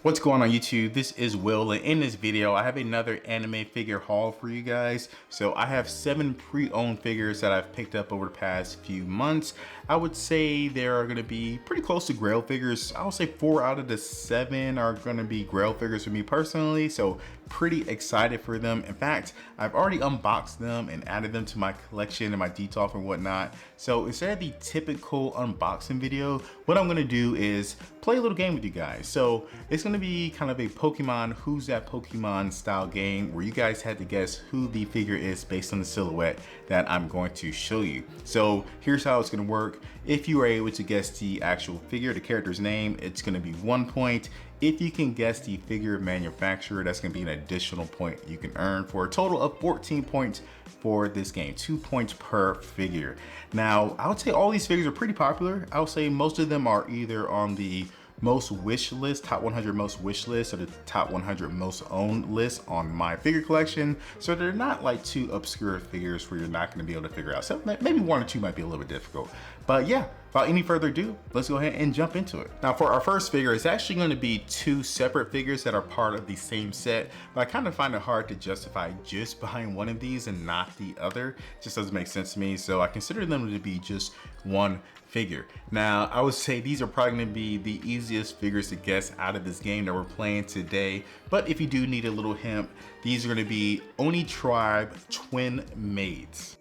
What's going on YouTube? This is Will, and in this video I have another anime figure haul for you guys. So I have 7 pre-owned figures that I've picked up over the past few months. I would say they are going to be pretty close to Grail figures. I would say 4 out of the 7 are going to be Grail figures for me personally, so pretty excited for them. In fact, I've already unboxed them and added them to my collection and my detail and whatnot. So instead of the typical unboxing video, what I'm going to do is play a little game with you guys. So it's going to be kind of a Pokemon Who's That Pokemon style game where you guys had to guess who the figure is based on the silhouette that I'm going to show you. So here's how it's going to work. If you are able to guess the actual figure, the character's name, it's going to be 1 point. If you can guess the figure manufacturer, that's going to be an additional point you can earn for a total of 14 points for this game, 2 points per figure. Now, I would say all these figures are pretty popular. I would say most of them are either on the most wish list, top 100 most wish list, or the top 100 most owned list on my figure collection. So they're not like too obscure figures where you're not going to be able to figure out. So maybe 1 or 2 might be a little bit difficult. But yeah, without any further ado, let's go ahead and jump into it. Now for our first figure, it's actually going to be 2 separate figures that are part of the same set, but I kind of find it hard to justify just buying one of these and not the other. It just doesn't make sense to me, so I consider them to be just one figure. Now I would say these are probably going to be the easiest figures to guess out of this game that we're playing today, but if you do need a little hint, these are going to be Oni Tribe twin maids.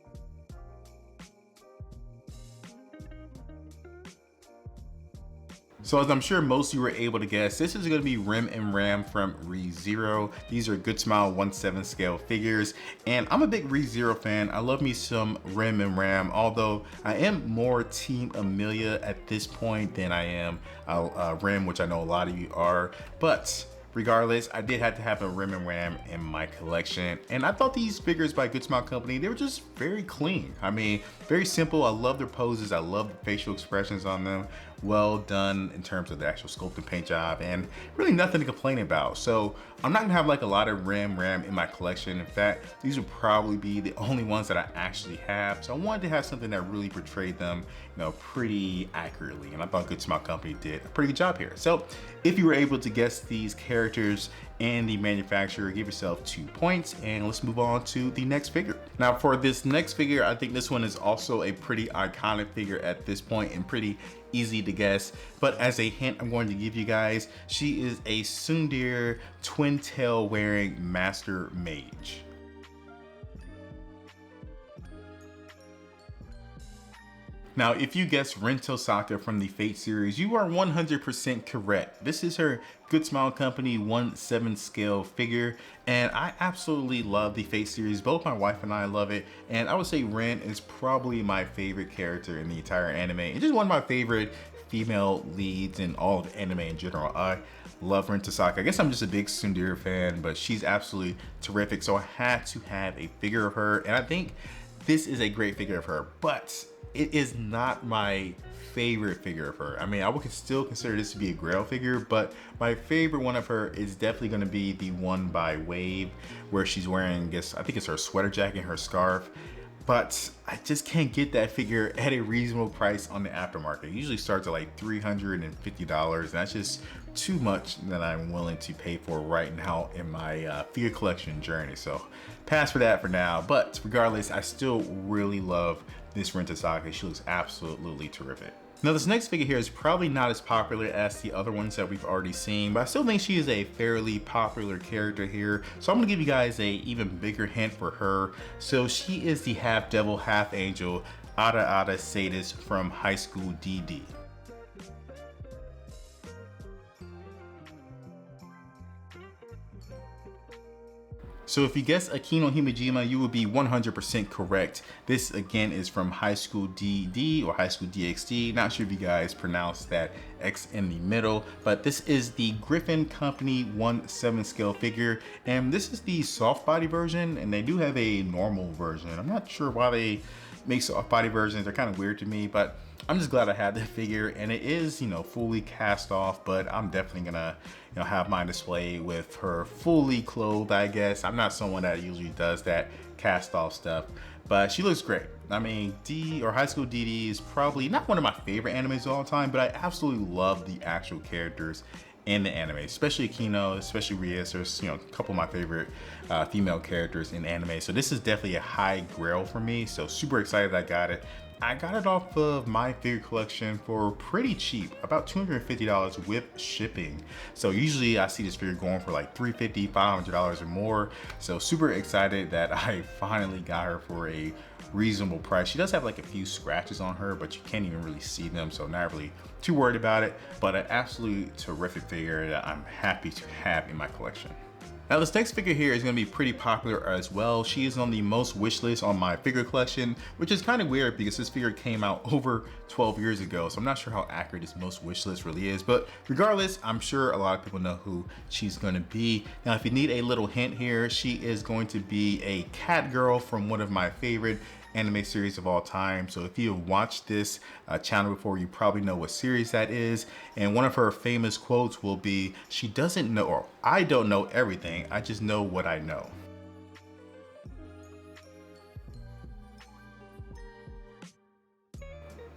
So as I'm sure most of you were able to guess, this is going to be Rim and Ram from ReZero. These are Good Smile 1/7 scale figures, and I'm a big ReZero fan. I love me some Rim and Ram, although I am more Team Amelia at this point than I am Rim, which I know a lot of you are. But regardless, I did have to have a Rim and Ram in my collection, and I thought these figures by Good Smile Company, they were just very clean. I mean, very simple. I love their poses. I love the facial expressions on them. Well done in terms of the actual sculpt and paint job, and really nothing to complain about. So I'm not gonna have like a lot of Ram in my collection. In fact, these would probably be the only ones that I actually have. So I wanted to have something that really portrayed them, pretty accurately. And I thought Good Smile Company did a pretty good job here. So if you were able to guess these characters and the manufacturer, give yourself 2 points, and let's move on to the next figure. Now for this next figure, I think this one is also a pretty iconic figure at this point and pretty easy to guess, but as a hint I'm going to give you guys, she is a Tsundere twin tail wearing master mage. Now, if you guessed Rin Tosaka from the Fate series, you are 100% correct. This is her Good Smile Company 1/7 scale figure, and I absolutely love the Fate series. Both my wife and I love it, and I would say Rin is probably my favorite character in the entire anime, and just one of my favorite female leads in all of anime in general. I love Rin Tosaka. I guess I'm just a big Tsundere fan, but she's absolutely terrific, so I had to have a figure of her, and I think this is a great figure of her, but it is not my favorite figure of her. I mean, I would still consider this to be a Grail figure, but my favorite one of her is definitely going to be the one by Wave, where she's wearing, I think it's her sweater jacket, her scarf. But I just can't get that figure at a reasonable price on the aftermarket. It usually starts at like $350, and that's just too much that I'm willing to pay for right now in my figure collection journey. So pass for that for now, but regardless, I still really love this Rin Tosaka. She looks absolutely terrific. Now this next figure here is probably not as popular as the other ones that we've already seen, but I still think she is a fairly popular character here. So I'm gonna give you guys a even bigger hint for her. So she is the half devil, half angel, Ada Sadist from High School DD. So if you guess Akino Himejima, you will be 100% correct. This again is from High School DD or High School DxD. Not sure if you guys pronounce that X in the middle, but this is the Griffin Company 1/7 scale figure. And this is the soft body version, and they do have a normal version. I'm not sure why they make soft body versions. They're kind of weird to me, but I'm just glad I had the figure, and it is, fully cast off, but I'm definitely gonna, have mine display with her fully clothed, I guess. I'm not someone that usually does that cast off stuff, but she looks great. I mean, High School DD is probably not one of my favorite animes of all time, but I absolutely love the actual characters in the anime, especially Kino, especially Rias. There's, you know, a couple of my favorite female characters in anime. So this is definitely a high grail for me. So super excited I got it. I got it off of my figure collection for pretty cheap, about $250 with shipping. So usually I see this figure going for like $350, $500 or more. So super excited that I finally got her for a reasonable price. She does have like a few scratches on her, but you can't even really see them, so not really too worried about it. But an absolutely terrific figure that I'm happy to have in my collection. Now this next figure here is going to be pretty popular as well. She is on the most wish list on my figure collection, which is kind of weird because this figure came out over 12 years ago. So I'm not sure how accurate this most wish list really is, but regardless, I'm sure a lot of people know who she's going to be. Now, if you need a little hint here, she is going to be a cat girl from one of my favorite anime series of all time. So if you have watched this channel before, you probably know what series that is. And one of her famous quotes will be, "She doesn't know, or I don't know everything, I just know what I know."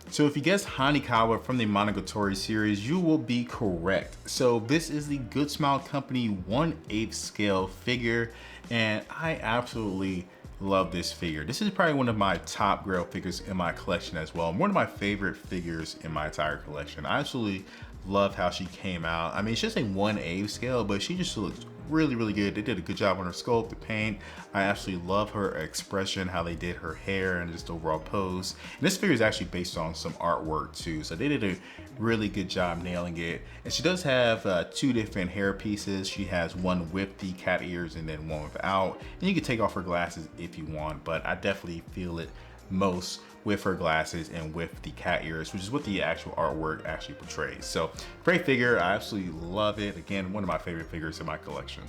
So if you guessed Hanekawa from the Monogatari series, you will be correct. So this is the Good Smile Company 1/8 scale figure, and I absolutely love this figure. This is probably one of my top Grail figures in my collection as well. One of my favorite figures in my entire collection. I absolutely love how she came out. I mean, it's just a 1/8 scale, but she just looks really, really good. They did a good job on her sculpt, the paint. I absolutely love her expression, how they did her hair and just overall pose. And this figure is actually based on some artwork too. So they did a really good job nailing it. And she does have 2 different hair pieces. She has one with the cat ears and then one without. And you can take off her glasses if you want, but I definitely feel it most with her glasses and with the cat ears, which is what the actual artwork actually portrays. So great figure, I absolutely love it. Again, one of my favorite figures in my collection.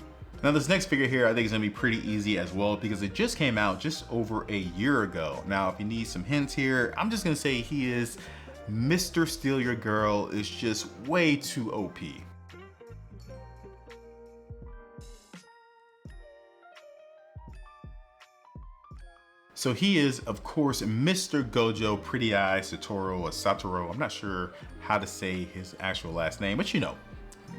Now this next figure here I think is gonna be pretty easy as well because it just came out just over a year ago. Now if you need some hints here, I'm just gonna say he is Mr. Steal Your Girl is just way too OP. So he is, of course, Mr. Gojo Pretty Eye Satoru, or Satoru. I'm not sure how to say his actual last name, but you know,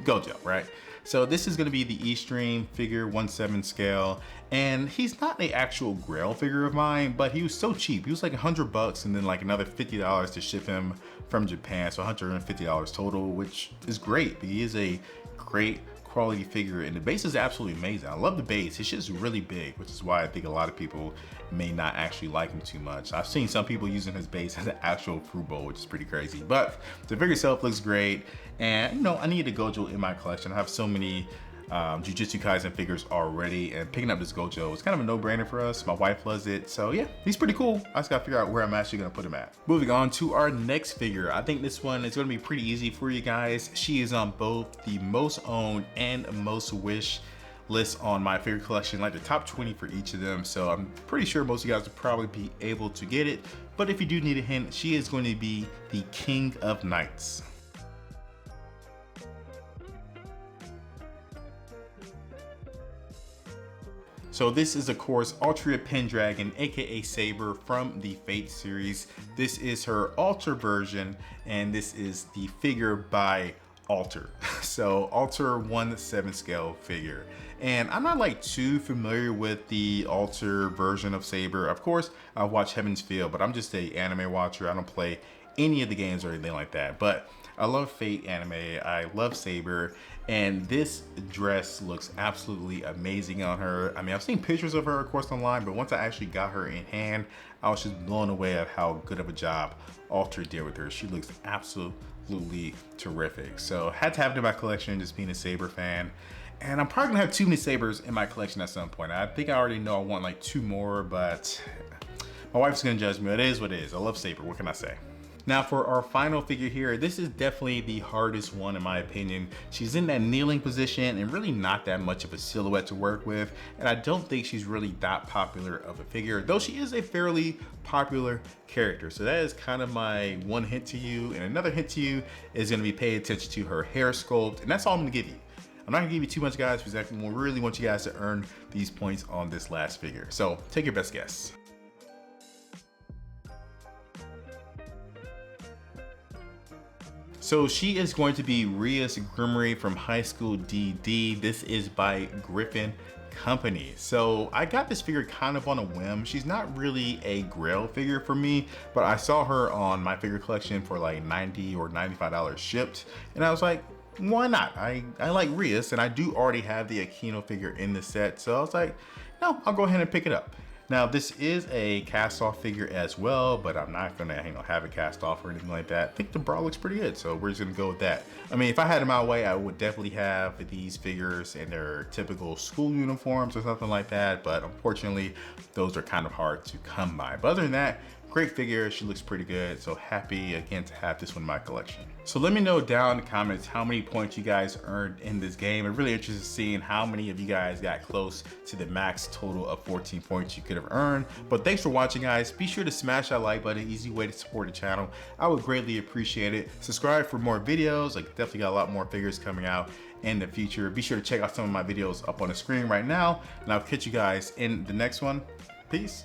Gojo, right? So this is gonna be the E-Stream figure 1/7 scale, and he's not an actual Grail figure of mine, but he was so cheap. He was like $100 and then like another $50 to ship him from Japan, so $150 total, which is great. He is a great quality figure, and the base is absolutely amazing. I love the base. It's just really big, which is why I think a lot of people may not actually like him too much. I've seen some people using his base as an actual fruit bowl, which is pretty crazy, but the figure itself looks great. And you know, I need a Gojo in my collection. I have so many Jujutsu Kaisen figures already, and picking up this Gojo is kind of a no-brainer for us. My wife loves it, so yeah, he's pretty cool. I just gotta figure out where I'm actually gonna put him at. Moving on to our next figure. I think this one is gonna be pretty easy for you guys. She is on both the most owned and most wish lists on my figure collection, like the top 20 for each of them. So I'm pretty sure most of you guys will probably be able to get it. But if you do need a hint, she is going to be the King of Knights. So this is of course Altria Pendragon, aka Saber from the Fate series. This is her Alter version, and this is the figure by Alter. So Alter 1/7 scale figure. And I'm not like too familiar with the Alter version of Saber. Of course, I watch Heaven's Feel, but I'm just a anime watcher. I don't play any of the games or anything like that. But I love Fate anime, I love Saber, and this dress looks absolutely amazing on her. I mean, I've seen pictures of her, of course, online, but once I actually got her in hand, I was just blown away at how good of a job Alter did with her. She looks absolutely terrific. So had to have it in my collection, just being a Saber fan. And I'm probably gonna have too many Sabers in my collection at some point. I think I already know I want like 2 more, but my wife's gonna judge me. It is what it is. I love Saber, what can I say? Now for our final figure here, this is definitely the hardest one in my opinion. She's in that kneeling position and really not that much of a silhouette to work with. And I don't think she's really that popular of a figure, though she is a fairly popular character. So that is kind of my one hint to you. And another hint to you is gonna be pay attention to her hair sculpt. And that's all I'm gonna give you. I'm not gonna give you too much, guys, because I really want you guys to earn these points on this last figure. So take your best guess. So she is going to be Ria's Grimoire from High School DD. This is by Griffin Company. So I got this figure kind of on a whim. She's not really a Grail figure for me, but I saw her on my figure collection for like $90 or $95 shipped, and I was like, why not? I like Ria's, and I do already have the Aquino figure in the set, so I was like, no, I'll go ahead and pick it up. Now this is a cast off figure as well, but I'm not gonna have it cast off or anything like that. I think the bra looks pretty good, so we're just gonna go with that. I mean, if I had it my way, I would definitely have these figures in their typical school uniforms or something like that, but unfortunately, those are kind of hard to come by. But other than that, great figure, she looks pretty good, so happy again to have this one in my collection. So let me know down in the comments how many points you guys earned in this game. I'm really interested in seeing how many of you guys got close to the max total of 14 points you could have earned. But thanks for watching, guys. Be sure to smash that like button, easy way to support the channel. I would greatly appreciate it. Subscribe for more videos. Like, definitely got a lot more figures coming out in the future. Be sure to check out some of my videos up on the screen right now, and I'll catch you guys in the next one. Peace.